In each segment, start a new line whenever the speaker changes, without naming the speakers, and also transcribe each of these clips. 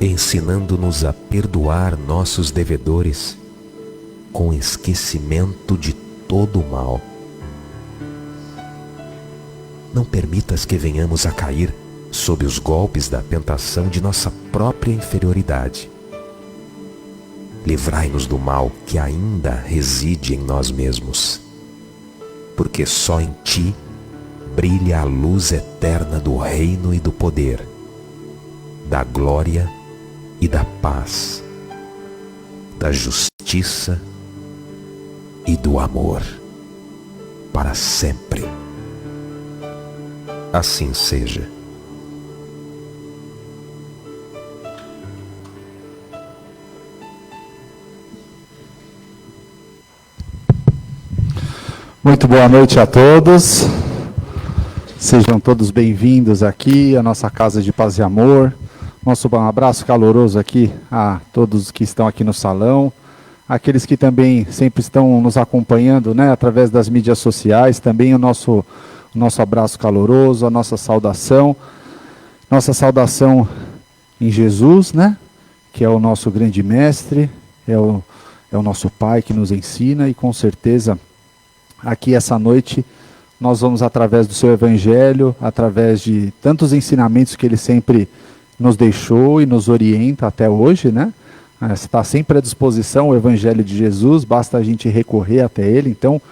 ensinando-nos a perdoar nossos devedores com esquecimento de todo o mal. Não permitas que venhamos a cair sob os golpes da tentação de nossa própria inferioridade. Livrai-nos do mal que ainda reside em nós mesmos, porque só em Ti brilha a luz eterna do reino e do poder, da glória e da paz, da justiça e do amor, para sempre. Assim seja.
Muito boa noite a todos. Sejam todos bem-vindos aqui à nossa Casa de Paz e Amor. Nosso abraço caloroso aqui a todos que estão aqui no salão, aqueles que também sempre estão nos acompanhando, né, através das mídias sociais, também o nosso abraço caloroso, a nossa saudação em Jesus, né, que é o nosso grande mestre, é o nosso Pai que nos ensina, e com certeza aqui essa noite nós vamos, através do seu Evangelho, através de tantos ensinamentos que ele sempre nos deixou e nos orienta até hoje, né? Está sempre à disposição o Evangelho de Jesus, basta a gente recorrer até ele. Então,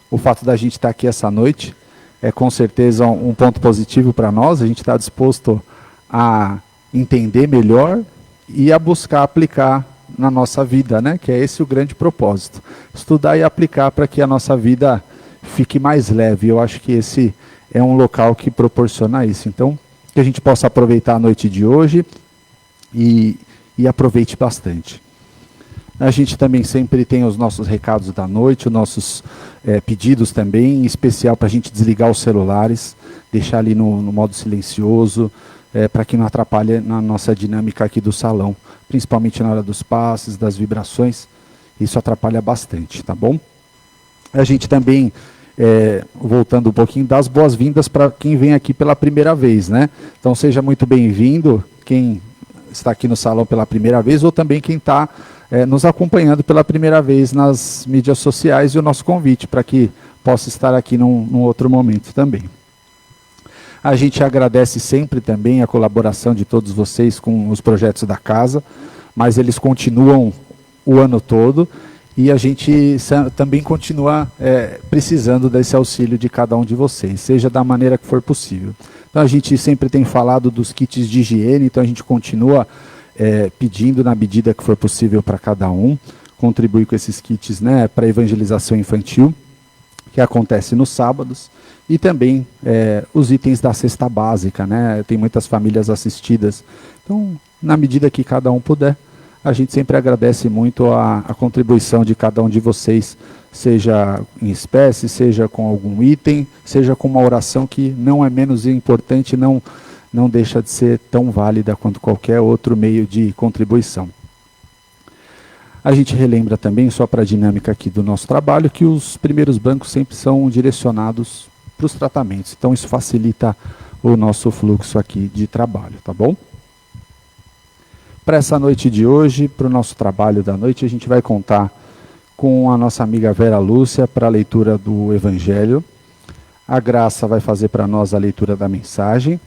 o fato da gente estar aqui essa noite é com certeza um ponto positivo para nós. A gente está disposto a entender melhor e a buscar aplicar na nossa vida, né? Que é esse o grande propósito. Estudar e aplicar para que a nossa vida fique mais leve. Eu acho que esse é um local que proporciona isso. Então, que a gente possa aproveitar a noite de hoje e aproveite bastante. A gente também sempre tem os nossos recados da noite, os nossos pedidos também, em especial para a gente desligar os celulares, deixar ali no modo silencioso, para que não atrapalhe na nossa dinâmica aqui do salão, principalmente na hora dos passes, das vibrações. Isso atrapalha bastante, tá bom? A gente também, voltando um pouquinho, dá as boas-vindas para quem vem aqui pela primeira vez, né? Então seja muito bem-vindo, quem está aqui no salão pela primeira vez, ou também quem está nos acompanhando pela primeira vez nas mídias sociais, e o nosso convite para que possa estar aqui num outro momento também. A gente agradece sempre também a colaboração de todos vocês com os projetos da casa, mas eles continuam o ano todo, e a gente também continua precisando desse auxílio de cada um de vocês, seja da maneira que for possível. Então a gente sempre tem falado dos kits de higiene, então a gente continua pedindo na medida que for possível para cada um, contribuir com esses kits, né, para a evangelização infantil, que acontece nos sábados, e também os itens da cesta básica, né, tem muitas famílias assistidas. Então, na medida que cada um puder, a gente sempre agradece muito a contribuição de cada um de vocês, seja em espécie, seja com algum item, seja com uma oração que não é menos importante, não deixa de ser tão válida quanto qualquer outro meio de contribuição. A gente relembra também, só para a dinâmica aqui do nosso trabalho, que os primeiros bancos sempre são direcionados para os tratamentos. Então isso facilita o nosso fluxo aqui de trabalho, tá bom? Para essa noite de hoje, para o nosso trabalho da noite, a gente vai contar com a nossa amiga Vera Lúcia para a leitura do Evangelho. A Graça vai fazer para nós a leitura da mensagem.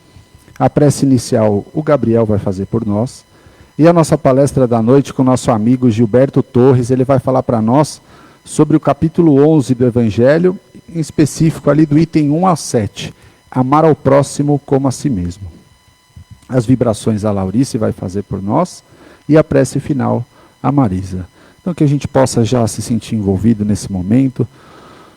A prece inicial o Gabriel vai fazer por nós. E a nossa palestra da noite com o nosso amigo Gilberto Torres, ele vai falar para nós sobre o capítulo 11 do Evangelho, em específico ali do item 1 a 7, amar ao próximo como a si mesmo. As vibrações a Laurice vai fazer por nós, e a prece final a Marisa. Então que a gente possa já se sentir envolvido nesse momento,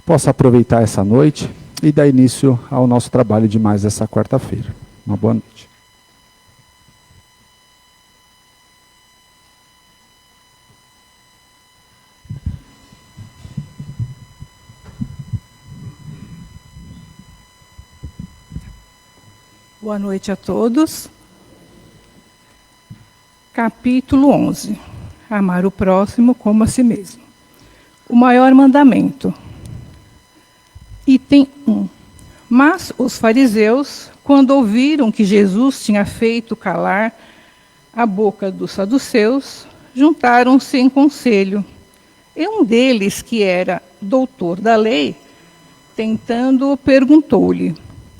possa aproveitar essa noite e dar início ao nosso trabalho de mais essa quarta-feira. Uma boa noite.
Boa noite a todos. Capítulo 11. Amar o próximo como a si mesmo. O maior mandamento. Item 1. Mas os fariseus, quando ouviram que Jesus tinha feito calar à boca dos saduceus, juntaram-se em conselho. E um deles, que era doutor da lei, tentando, perguntou-lhe: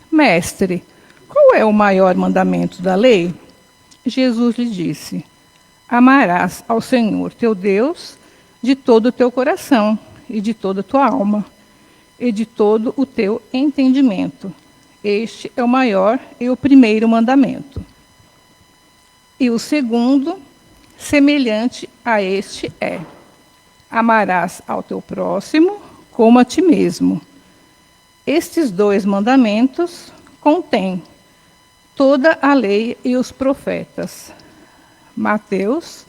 Mestre, qual é o maior mandamento da lei? Jesus lhe disse: Amarás ao Senhor teu Deus de todo o teu coração, e de toda a tua alma, e de todo o teu entendimento. Este é o maior e o primeiro mandamento. E o segundo, semelhante a este, é: amarás ao teu próximo como a ti mesmo. Estes dois mandamentos contêm toda a lei e os profetas. Mateus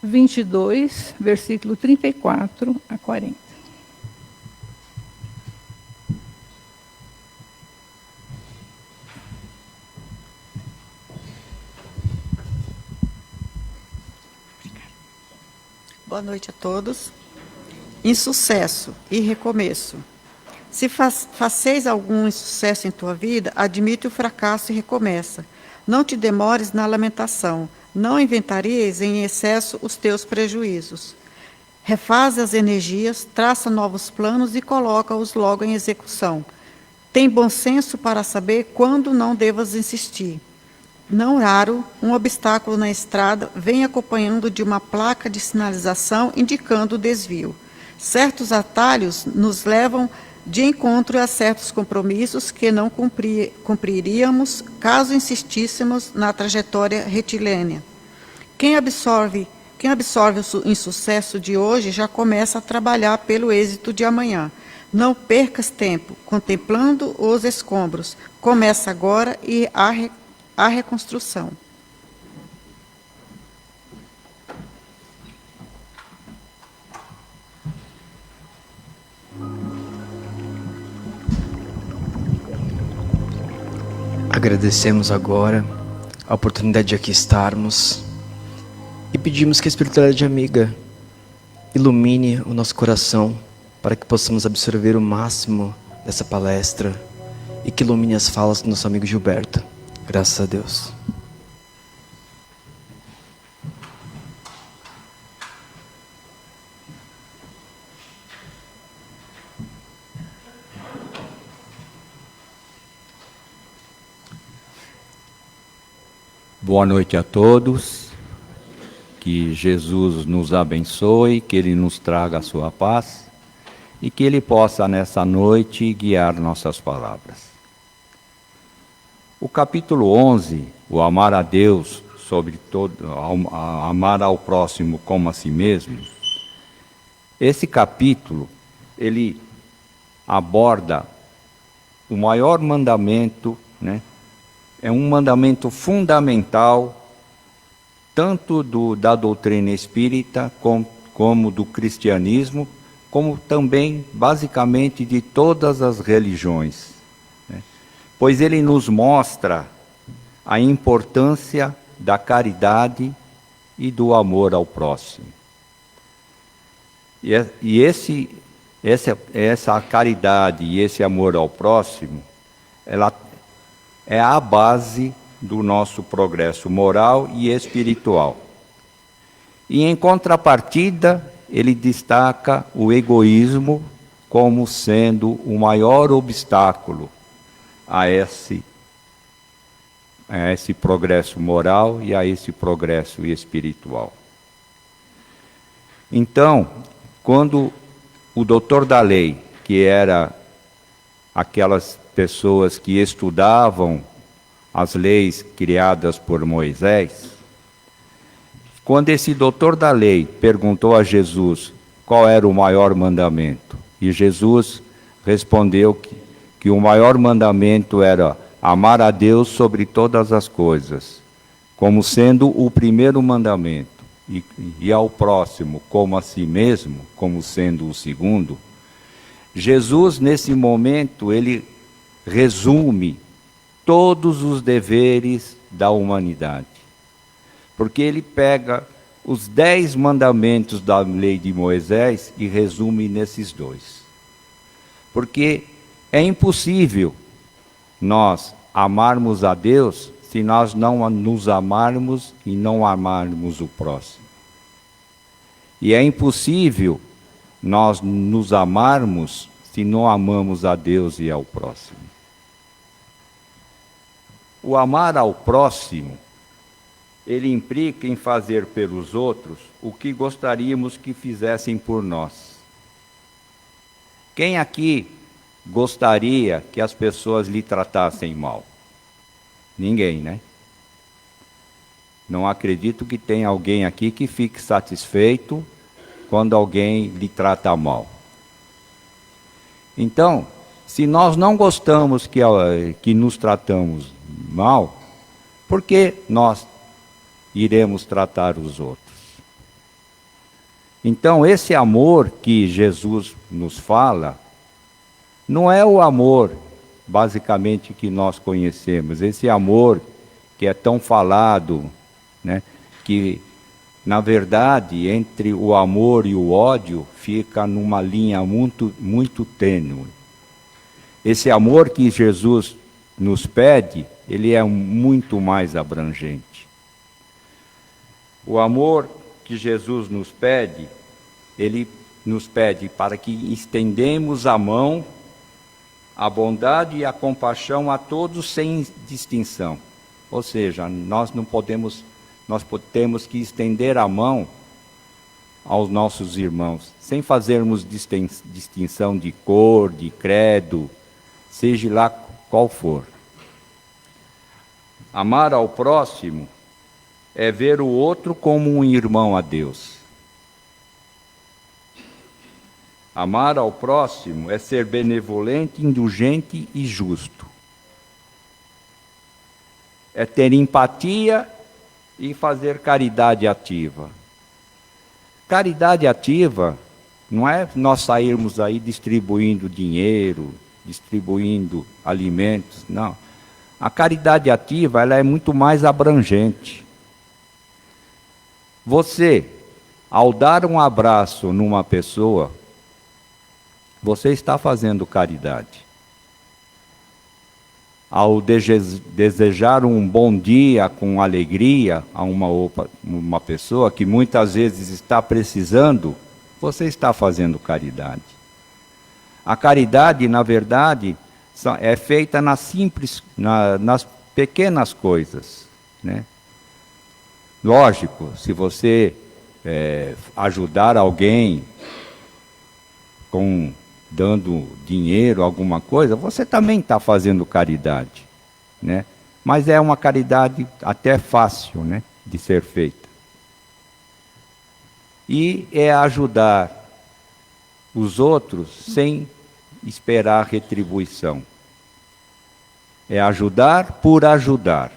22, versículo 34 a 40.
Boa noite a todos. Insucesso e recomeço. Se faceis algum insucesso em tua vida, admite o fracasso e recomeça. Não te demores na lamentação. Não inventaries em excesso os teus prejuízos. Refaze as energias, traça novos planos e coloca-os logo em execução. Tem bom senso para saber quando não devas insistir. Não raro, um obstáculo na estrada vem acompanhando de uma placa de sinalização indicando o desvio. Certos atalhos nos levam de encontro a certos compromissos que não cumpriríamos caso insistíssemos na trajetória retilínea. Quem absorve o insucesso de hoje já começa a trabalhar pelo êxito de amanhã. Não percas tempo contemplando os escombros. Começa agora e a reconstrução.
Agradecemos agora a oportunidade de aqui estarmos e pedimos que a espiritualidade amiga ilumine o nosso coração para que possamos absorver o máximo dessa palestra e que ilumine as falas do nosso amigo Gilberto. Graças a Deus.
Boa noite a todos, que Jesus nos abençoe, que Ele nos traga a sua paz e que Ele possa nessa noite guiar nossas palavras. O capítulo 11, o amar a Deus sobre todo, amar ao próximo como a si mesmo, esse capítulo, ele aborda o maior mandamento, né? É um mandamento fundamental, tanto da doutrina espírita, como do cristianismo, como também, basicamente, de todas as religiões. Né? Pois ele nos mostra a importância da caridade e do amor ao próximo. E essa caridade e esse amor ao próximo, ela é a base do nosso progresso moral e espiritual. E em contrapartida, ele destaca o egoísmo como sendo o maior obstáculo a esse progresso moral e a esse progresso espiritual. Então, quando o doutor da lei, que era aquelas pessoas que estudavam as leis criadas por Moisés, quando esse doutor da lei perguntou a Jesus qual era o maior mandamento, e Jesus respondeu que o maior mandamento era amar a Deus sobre todas as coisas, como sendo o primeiro mandamento, e ao próximo como a si mesmo, como sendo o segundo, Jesus, nesse momento, ele resume todos os deveres da humanidade. Porque ele pega os 10 mandamentos da lei de Moisés e resume nesses 2. Porque é impossível nós amarmos a Deus se nós não nos amarmos e não amarmos o próximo. E é impossível nós nos amarmos se não amamos a Deus e ao próximo. O amar ao próximo, ele implica em fazer pelos outros o que gostaríamos que fizessem por nós. Quem aqui gostaria que as pessoas lhe tratassem mal? Ninguém, né? Não acredito que tenha alguém aqui que fique satisfeito quando alguém lhe trata mal. Então, se nós não gostamos que nos tratamos mal, por que nós iremos tratar os outros? Então, esse amor que Jesus nos fala, não é o amor, basicamente, que nós conhecemos. Esse amor que é tão falado, né, que, na verdade, entre o amor e o ódio, fica numa linha muito, muito tênue. Esse amor que Jesus nos pede, ele é muito mais abrangente. O amor que Jesus nos pede, ele nos pede para que estendemos a mão, a bondade e a compaixão a todos sem distinção. Ou seja, nós temos que estender a mão aos nossos irmãos, sem fazermos distinção de cor, de credo, seja lá qual for. Amar ao próximo é ver o outro como um irmão a Deus. Amar ao próximo é ser benevolente, indulgente e justo. É ter empatia e fazer caridade ativa. Caridade ativa não é nós sairmos aí distribuindo dinheiro, distribuindo alimentos, não. A caridade ativa, ela é muito mais abrangente. Você, ao dar um abraço numa pessoa, você está fazendo caridade. Ao desejar um bom dia com alegria a uma pessoa que muitas vezes está precisando, você está fazendo caridade. A caridade, na verdade, é feita nas pequenas coisas, né? Lógico, se você ajudar alguém dando dinheiro, alguma coisa, você também está fazendo caridade, né? Mas é uma caridade até fácil, né, de ser feita. E é ajudar os outros sem esperar retribuição. É ajudar por ajudar.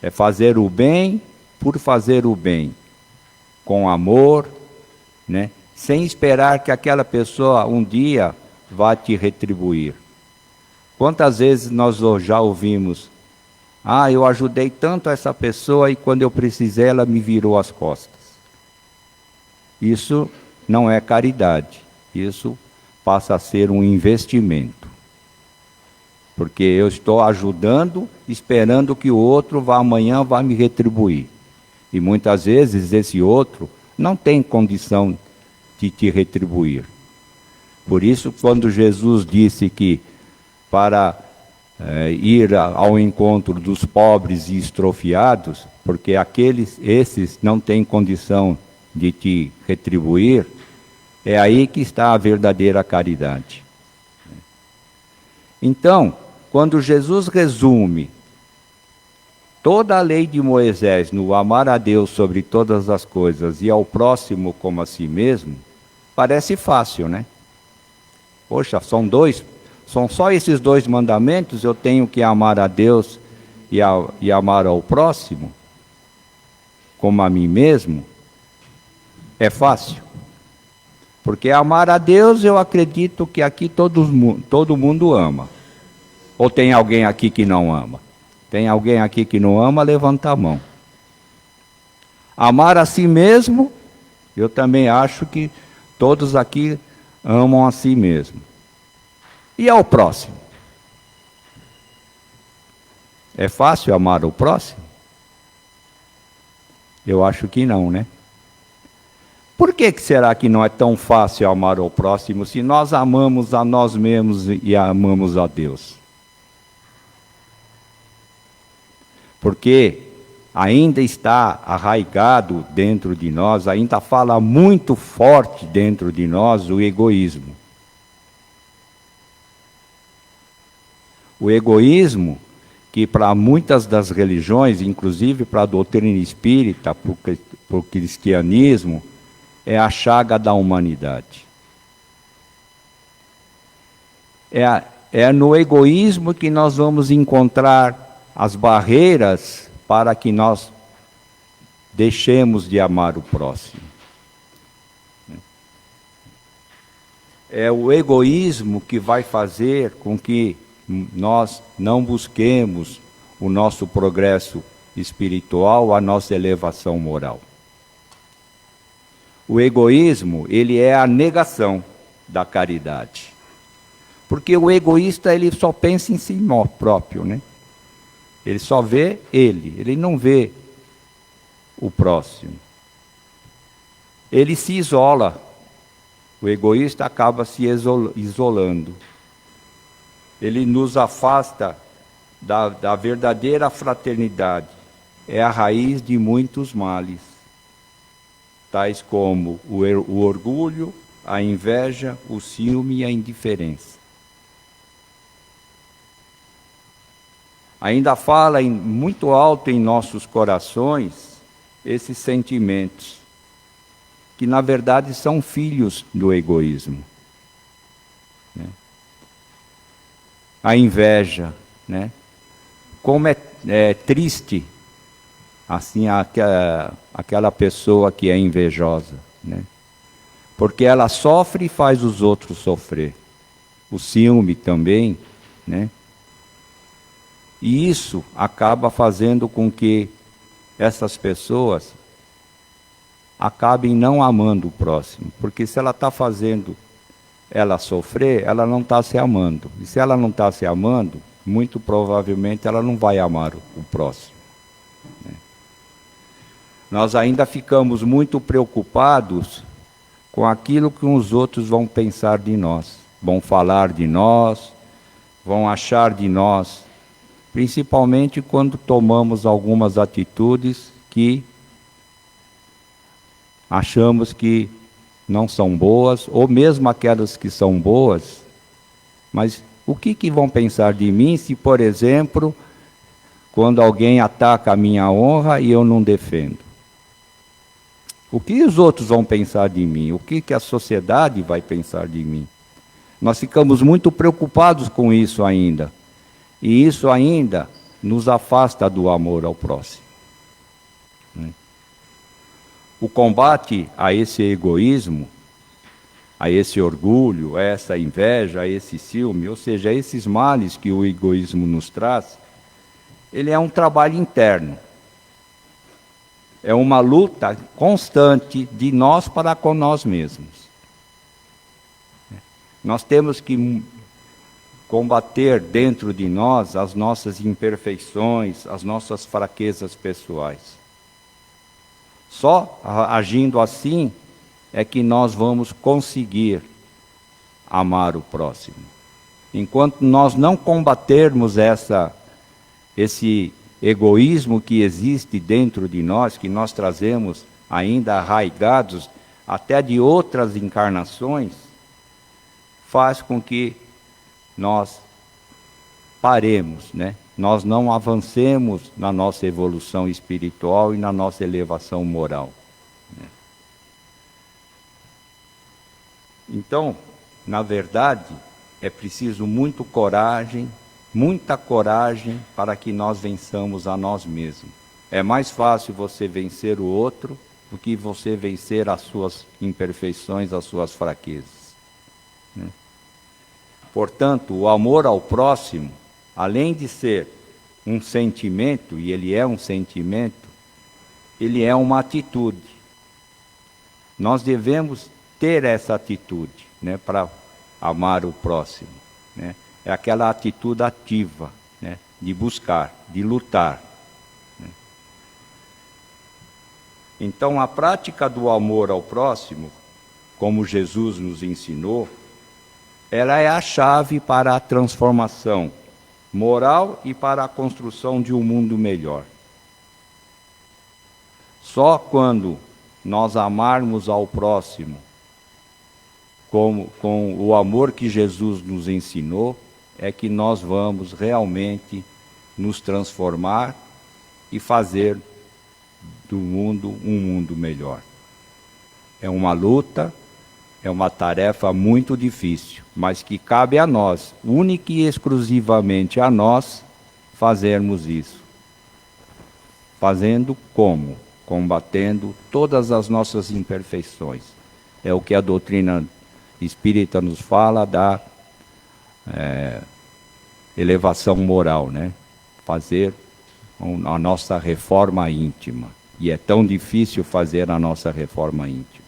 É fazer o bem por fazer o bem, com amor, né? Sem esperar que aquela pessoa um dia vá te retribuir. Quantas vezes nós já ouvimos: eu ajudei tanto essa pessoa e quando eu precisei ela me virou as costas. Isso não é caridade, isso passa a ser um investimento. Porque eu estou ajudando, esperando que o outro amanhã vá me retribuir. E muitas vezes esse outro não tem condição de te retribuir. Por isso, quando Jesus disse que para ir ao encontro dos pobres e estrofiados, porque esses não têm condição de te retribuir, é aí que está a verdadeira caridade. Então, quando Jesus resume toda a lei de Moisés no amar a Deus sobre todas as coisas e ao próximo como a si mesmo, parece fácil, né? Poxa, são só esses 2 mandamentos, eu tenho que amar a Deus e amar ao próximo como a mim mesmo? É fácil. Porque amar a Deus, eu acredito que aqui todo mundo ama. Ou tem alguém aqui que não ama? Tem alguém aqui que não ama? Levanta a mão. Amar a si mesmo, eu também acho que todos aqui amam a si mesmo. E ao próximo? É fácil amar o próximo? Eu acho que não, né? Por que será que não é tão fácil amar o próximo se nós amamos a nós mesmos e amamos a Deus? Porque ainda está arraigado dentro de nós, ainda fala muito forte dentro de nós o egoísmo. O egoísmo que para muitas das religiões, inclusive para a doutrina espírita, para o cristianismo, é a chaga da humanidade. É no egoísmo que nós vamos encontrar as barreiras para que nós deixemos de amar o próximo. É o egoísmo que vai fazer com que nós não busquemos o nosso progresso espiritual, a nossa elevação moral. O egoísmo, ele é a negação da caridade. Porque o egoísta, ele só pensa em si próprio, né? Ele só vê ele não vê o próximo. Ele se isola. O egoísta acaba se isolando. Ele nos afasta da verdadeira fraternidade. É a raiz de muitos males, tais como o orgulho, a inveja, o ciúme e a indiferença. Ainda fala muito alto em nossos corações esses sentimentos, que na verdade são filhos do egoísmo. Né? A inveja, né? Como é triste assim aquela pessoa que é invejosa, né? Porque ela sofre e faz os outros sofrer. O ciúme também, né? E isso acaba fazendo com que essas pessoas acabem não amando o próximo. Porque se ela está fazendo ela sofrer, ela não está se amando. E se ela não está se amando, muito provavelmente ela não vai amar o próximo. Né? Nós ainda ficamos muito preocupados com aquilo que os outros vão pensar de nós. Vão falar de nós, vão achar de nós. Principalmente quando tomamos algumas atitudes que achamos que não são boas, ou mesmo aquelas que são boas. Mas o que vão pensar de mim se, por exemplo, quando alguém ataca a minha honra e eu não defendo? O que os outros vão pensar de mim? O que a sociedade vai pensar de mim? Nós ficamos muito preocupados com isso ainda. E isso ainda nos afasta do amor ao próximo. O combate a esse egoísmo, a esse orgulho, a essa inveja, a esse ciúme, ou seja, a esses males que o egoísmo nos traz, ele é um trabalho interno. É uma luta constante de nós para com nós mesmos. Nós temos que combater dentro de nós as nossas imperfeições, as nossas fraquezas pessoais. Só agindo assim é que nós vamos conseguir amar o próximo. Enquanto nós não combatermos esse egoísmo que existe dentro de nós, que nós trazemos ainda arraigados até de outras encarnações, faz com que nós paremos, né? Nós não avancemos na nossa evolução espiritual e na nossa elevação moral. Né? Então, na verdade, é preciso muita coragem para que nós vençamos a nós mesmos. É mais fácil você vencer o outro do que você vencer as suas imperfeições, as suas fraquezas. Né? Portanto, o amor ao próximo, além de ser um sentimento, e ele é um sentimento, ele é uma atitude. Nós devemos ter essa atitude, né, para amar o próximo. Né? É aquela atitude ativa, né? de buscar, de lutar. Então, a prática do amor ao próximo, como Jesus nos ensinou, ela é a chave para a transformação moral e para a construção de um mundo melhor. Só quando nós amarmos ao próximo com o amor que Jesus nos ensinou, é que nós vamos realmente nos transformar e fazer do mundo um mundo melhor. É uma luta, é uma tarefa muito difícil, mas que cabe a nós, única e exclusivamente a nós, fazermos isso. Fazendo como? Combatendo todas as nossas imperfeições. É o que a doutrina espírita nos fala da elevação moral, né? Fazer a nossa reforma íntima. E é tão difícil fazer a nossa reforma íntima.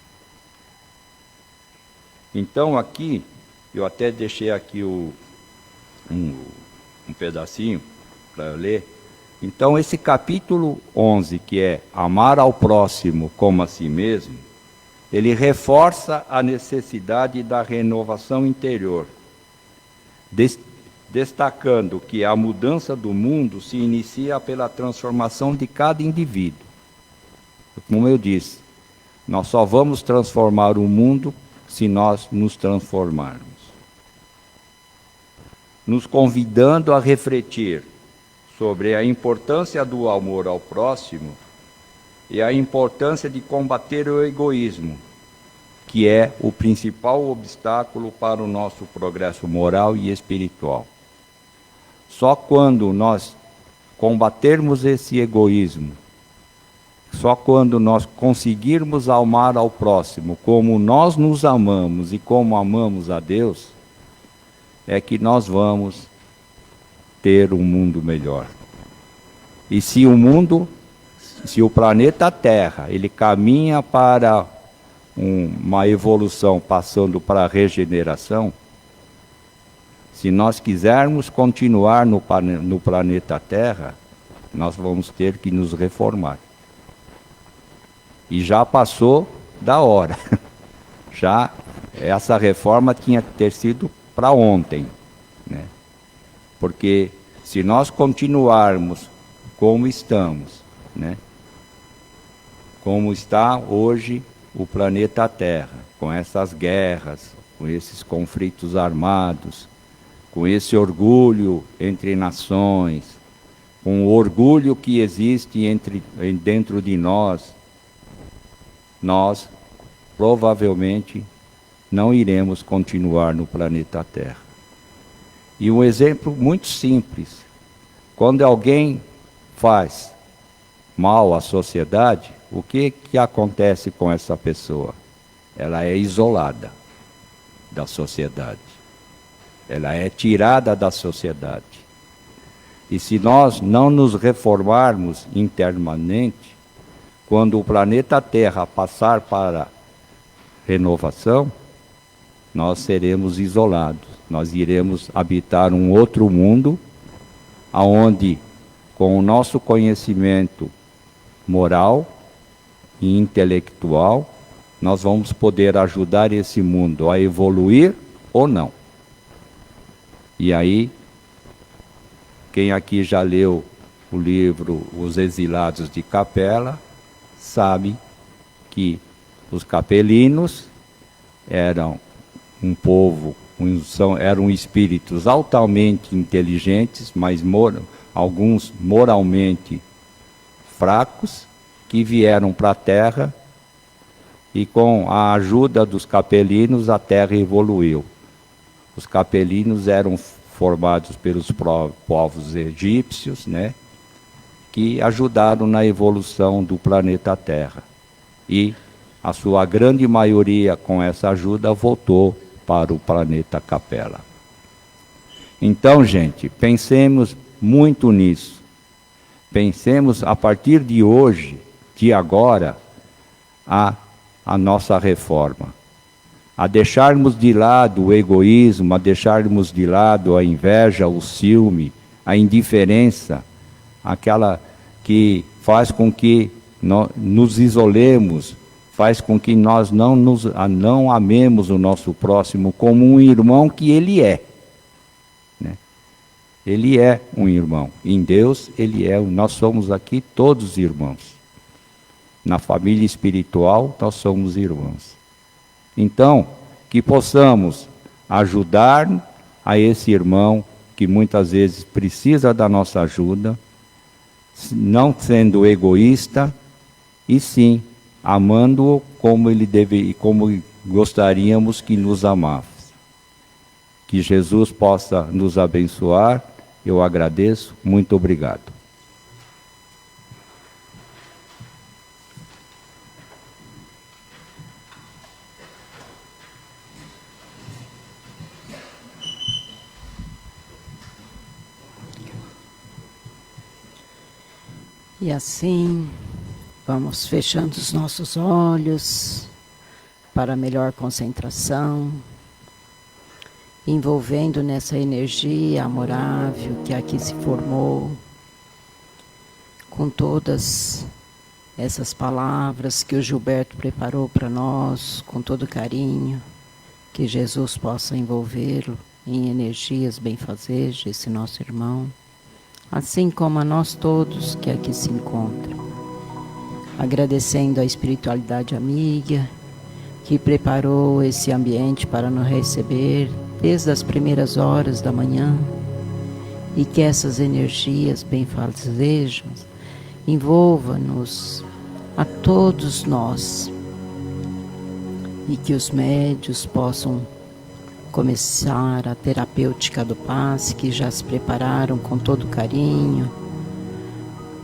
Então aqui, eu até deixei aqui um pedacinho para eu ler. Então esse capítulo 11, que é amar ao próximo como a si mesmo, ele reforça a necessidade da renovação interior, destacando que a mudança do mundo se inicia pela transformação de cada indivíduo. Como eu disse, nós só vamos transformar o mundo se nós nos transformarmos. Nos convidando a refletir sobre a importância do amor ao próximo e a importância de combater o egoísmo, que é o principal obstáculo para o nosso progresso moral e espiritual. Só quando nós combatermos esse egoísmo, só quando nós conseguirmos amar ao próximo como nós nos amamos e como amamos a Deus, é que nós vamos ter um mundo melhor. E se o planeta Terra, ele caminha para uma evolução passando para a regeneração, se nós quisermos continuar no planeta Terra, nós vamos ter que nos reformar. E já passou da hora. Já essa reforma tinha que ter sido para ontem, né? Porque se nós continuarmos como estamos, né? Como está hoje o planeta Terra, com essas guerras, com esses conflitos armados, com esse orgulho entre nações, com o orgulho que existe dentro de nós provavelmente não iremos continuar no planeta Terra. E um exemplo muito simples: quando alguém faz mal à sociedade, o que acontece com essa pessoa? Ela é isolada da sociedade. Ela é tirada da sociedade. E se nós não nos reformarmos internamente, quando o planeta Terra passar para renovação, nós seremos isolados. Nós iremos habitar um outro mundo, aonde, com o nosso conhecimento moral e intelectual, nós vamos poder ajudar esse mundo a evoluir ou não. E aí, quem aqui já leu o livro Os Exilados de Capela, sabe que os capelinos eram um povo, eram espíritos altamente inteligentes, mas alguns moralmente fracos, que vieram para a Terra, e com a ajuda dos capelinos a Terra evoluiu. Os capelinos eram formados pelos povos egípcios, né, que ajudaram na evolução do planeta Terra. E a sua grande maioria, com essa ajuda, voltou para o planeta Capela. Então, gente, pensemos muito nisso. Pensemos, a partir de hoje, de agora, a nossa reforma. A deixarmos de lado o egoísmo, a deixarmos de lado a inveja, o ciúme, a indiferença, aquela que faz com que nos isolemos, faz com que nós não amemos o nosso próximo como um irmão que ele é. Né? Ele é um irmão. Em Deus, nós somos aqui todos irmãos. Na família espiritual, nós somos irmãos. Então, que possamos ajudar a esse irmão que muitas vezes precisa da nossa ajuda, não sendo egoísta, e sim amando-o como ele deve e como gostaríamos que nos amasse. Que Jesus possa nos abençoar. Eu agradeço. Muito obrigado.
E assim, vamos fechando os nossos olhos para melhor concentração, envolvendo nessa energia amorável que aqui se formou, com todas essas palavras que o Gilberto preparou para nós, com todo carinho, que Jesus possa envolvê-lo em energias benfazejas, esse nosso irmão, assim como a nós todos que aqui se encontram. Agradecendo a espiritualidade amiga, que preparou esse ambiente para nos receber desde as primeiras horas da manhã, e que essas energias benfazejas envolvam-nos a todos nós, e que os médios possam começar a terapêutica do passe, que já se prepararam com todo carinho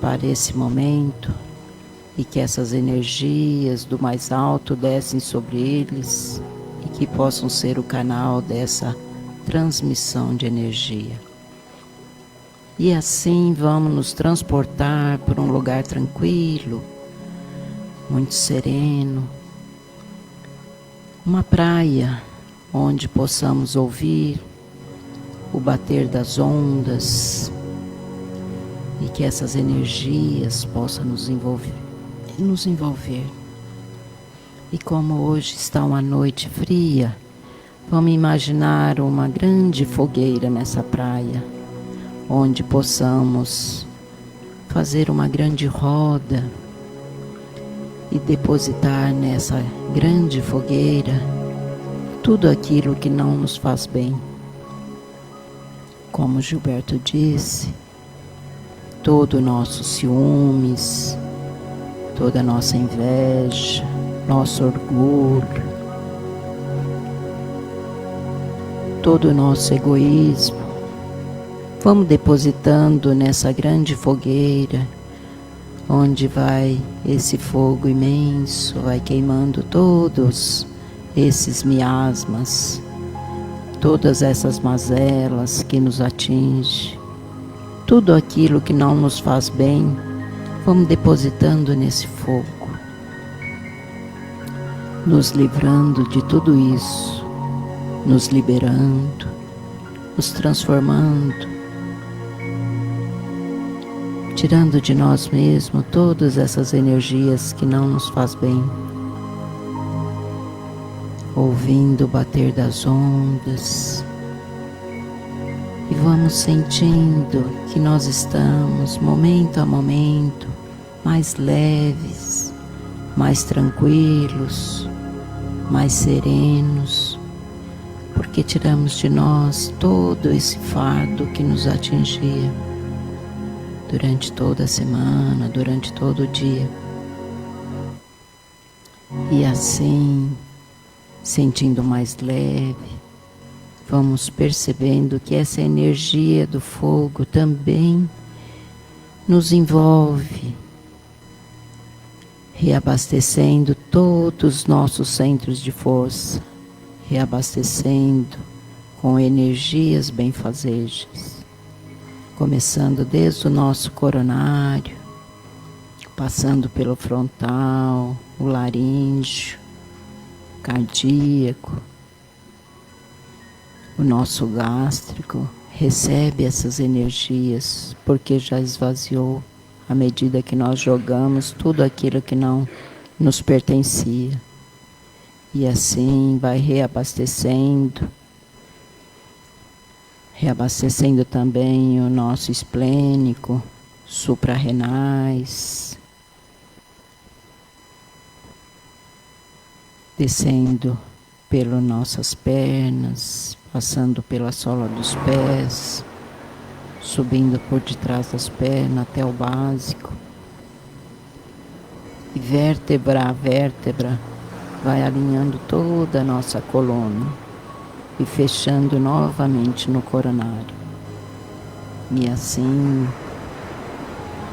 para esse momento, e que essas energias do mais alto descem sobre eles e que possam ser o canal dessa transmissão de energia. E assim vamos nos transportar por um lugar tranquilo, muito sereno, uma praia onde possamos ouvir o bater das ondas e que essas energias possam nos envolver. E como hoje está uma noite fria, vamos imaginar uma grande fogueira nessa praia, onde possamos fazer uma grande roda e depositar nessa grande fogueira tudo aquilo que não nos faz bem. Como Gilberto disse, todo o nosso ciúmes, toda a nossa inveja, nosso orgulho, todo o nosso egoísmo, vamos depositando nessa grande fogueira, onde vai esse fogo imenso, vai queimando todos esses miasmas, todas essas mazelas que nos atingem, tudo aquilo que não nos faz bem, vamos depositando nesse fogo, nos livrando de tudo isso, nos liberando, nos transformando, tirando de nós mesmos todas essas energias que não nos faz bem, ouvindo o bater das ondas, e vamos sentindo que nós estamos, momento a momento, mais leves, mais tranquilos, mais serenos, porque tiramos de nós todo esse fardo que nos atingia durante toda a semana, durante todo o dia. E assim, sentindo mais leve, vamos percebendo que essa energia do fogo também nos envolve, reabastecendo todos os nossos centros de força, reabastecendo com energias benfazejas, começando desde o nosso coronário, passando pelo frontal, o laríngeo, cardíaco, O nosso gástrico recebe essas energias porque já esvaziou à medida que nós jogamos tudo aquilo que não nos pertencia. E assim vai reabastecendo também o nosso esplênico, suprarrenais, descendo pelas nossas pernas, passando pela sola dos pés, subindo por detrás das pernas até o básico. E vértebra a vértebra vai alinhando toda a nossa coluna e fechando novamente no coronário. E assim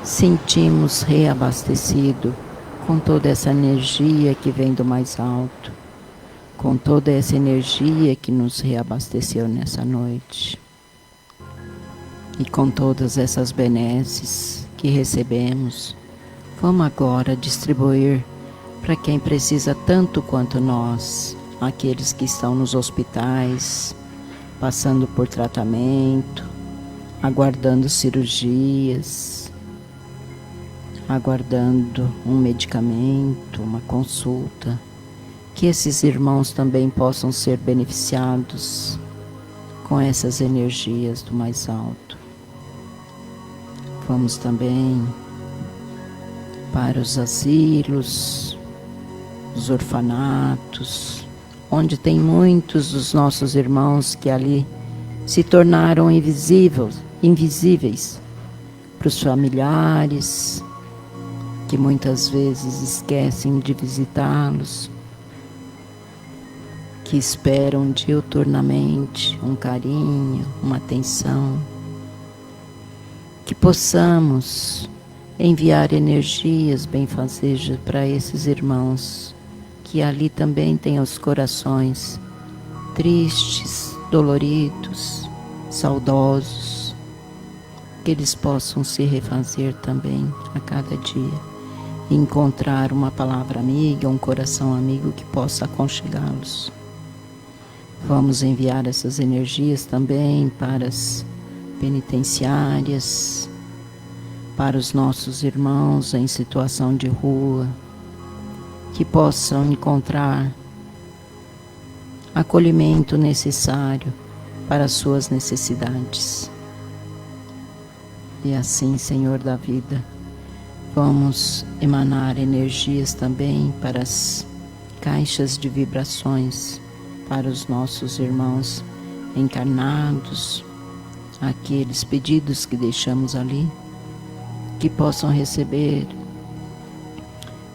sentimos reabastecido com toda essa energia que vem do mais alto, com toda essa energia que nos reabasteceu nessa noite. E com todas essas benesses que recebemos, vamos agora distribuir para quem precisa tanto quanto nós, aqueles que estão nos hospitais, passando por tratamento, aguardando cirurgias, aguardando um medicamento, uma consulta, que esses irmãos também possam ser beneficiados com essas energias do mais alto. Vamos também para os asilos, os orfanatos, onde tem muitos dos nossos irmãos que ali se tornaram invisíveis para os familiares, que muitas vezes esquecem de visitá-los, que esperam diuturnamente um carinho, uma atenção, que possamos enviar energias benfazejas para esses irmãos, que ali também têm os corações tristes, doloridos, saudosos, que eles possam se refazer também a cada dia e encontrar uma palavra amiga, um coração amigo que possa aconchegá-los. Vamos enviar essas energias também para as penitenciárias, para os nossos irmãos em situação de rua, que possam encontrar acolhimento necessário para as suas necessidades. E assim, Senhor da vida, vamos emanar energias também para as caixas de vibrações, para os nossos irmãos encarnados, aqueles pedidos que deixamos ali, que possam receber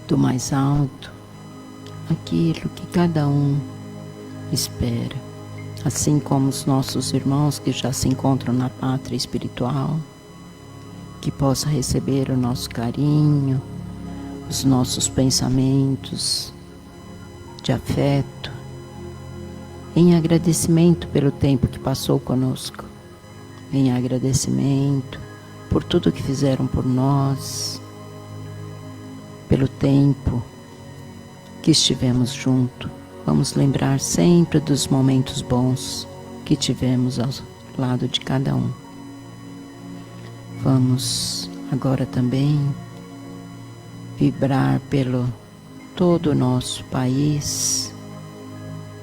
do mais alto aquilo que cada um espera, assim como os nossos irmãos que já se encontram na pátria espiritual, que possa receber o nosso carinho, os nossos pensamentos de afeto, em agradecimento pelo tempo que passou conosco, em agradecimento por tudo que fizeram por nós, pelo tempo que estivemos juntos. Vamos lembrar sempre dos momentos bons que tivemos ao lado de cada um. Vamos agora também vibrar pelo todo o nosso país,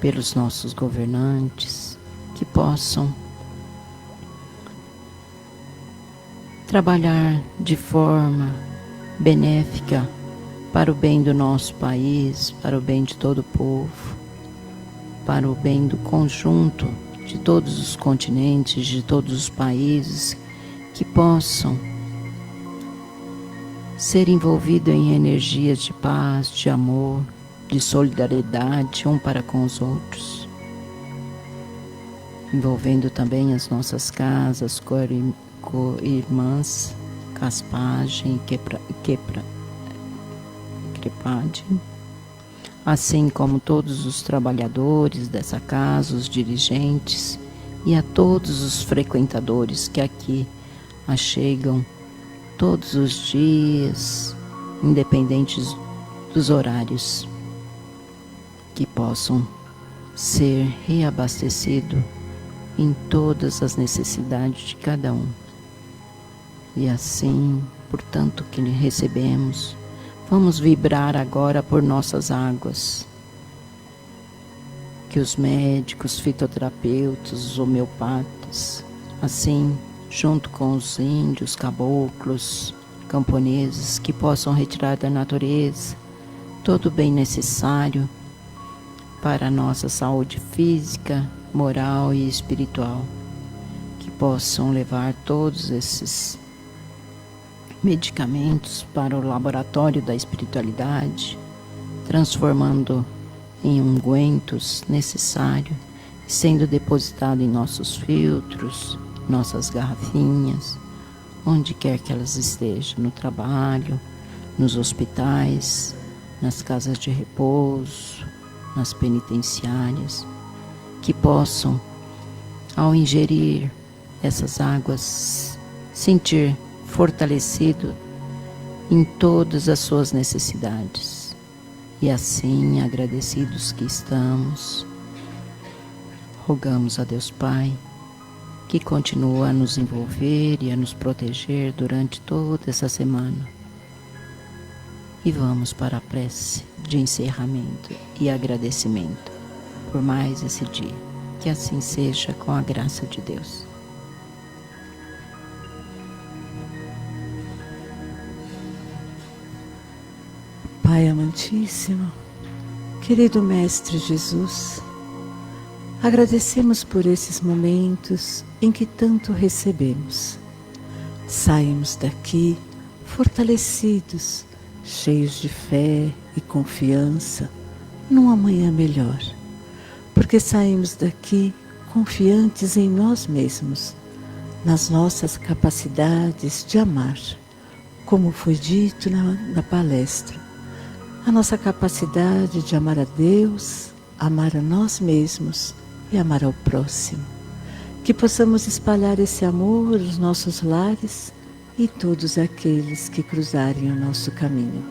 pelos nossos governantes, que possam trabalhar de forma benéfica para o bem do nosso país, para o bem de todo o povo, para o bem do conjunto de todos os continentes, de todos os países, que possam ser envolvidos em energias de paz, de amor, de solidariedade um para com os outros, envolvendo também as nossas casas, co-irmãs, Caspagem e Crepade, assim como todos os trabalhadores dessa casa, os dirigentes e a todos os frequentadores que aqui achegam todos os dias, independentes dos horários, que possam ser reabastecidos em todas as necessidades de cada um. E assim, por tanto que recebemos, vamos vibrar agora por nossas águas. Que os médicos, fitoterapeutas, os homeopatas, assim, junto com os índios, caboclos, camponeses, que possam retirar da natureza todo o bem necessário para a nossa saúde física, moral e espiritual. Que possam levar todos esses medicamentos para o laboratório da espiritualidade, transformando em ungüentos necessários, sendo depositado em nossos filtros, nossas garrafinhas, onde quer que elas estejam, no trabalho, nos hospitais, nas casas de repouso, nas penitenciárias, que possam, ao ingerir essas águas, sentir fortalecido em todas as suas necessidades. E assim, agradecidos que estamos, rogamos a Deus Pai que continua a nos envolver e a nos proteger durante toda essa semana. E vamos para a prece de encerramento e agradecimento por mais esse dia. Que assim seja, com a graça de Deus.
Pai amantíssimo, querido Mestre Jesus, agradecemos por esses momentos em que tanto recebemos. Saímos daqui fortalecidos, cheios de fé e confiança num amanhã melhor, porque saímos daqui confiantes em nós mesmos, nas nossas capacidades de amar, como foi dito na palestra. A nossa capacidade de amar a Deus, amar a nós mesmos e amar ao próximo. Que possamos espalhar esse amor nos nossos lares e todos aqueles que cruzarem o nosso caminho.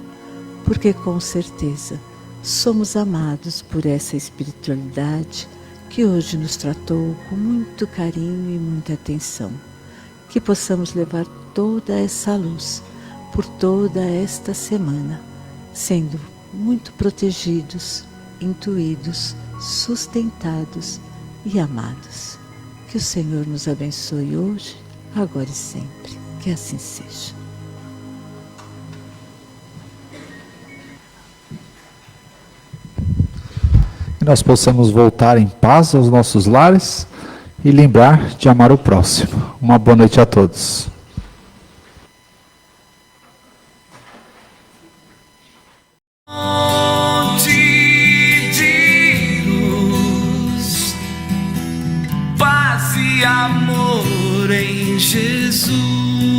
Porque com certeza somos amados por essa espiritualidade que hoje nos tratou com muito carinho e muita atenção. Que possamos levar toda essa luz por toda esta semana, sendo muito protegidos, intuídos, sustentados e amados. Que o Senhor nos abençoe hoje, agora e sempre. Que assim seja.
Que nós possamos voltar em paz aos nossos lares e lembrar de amar o próximo. Uma boa noite a todos.
Amor em Jesus.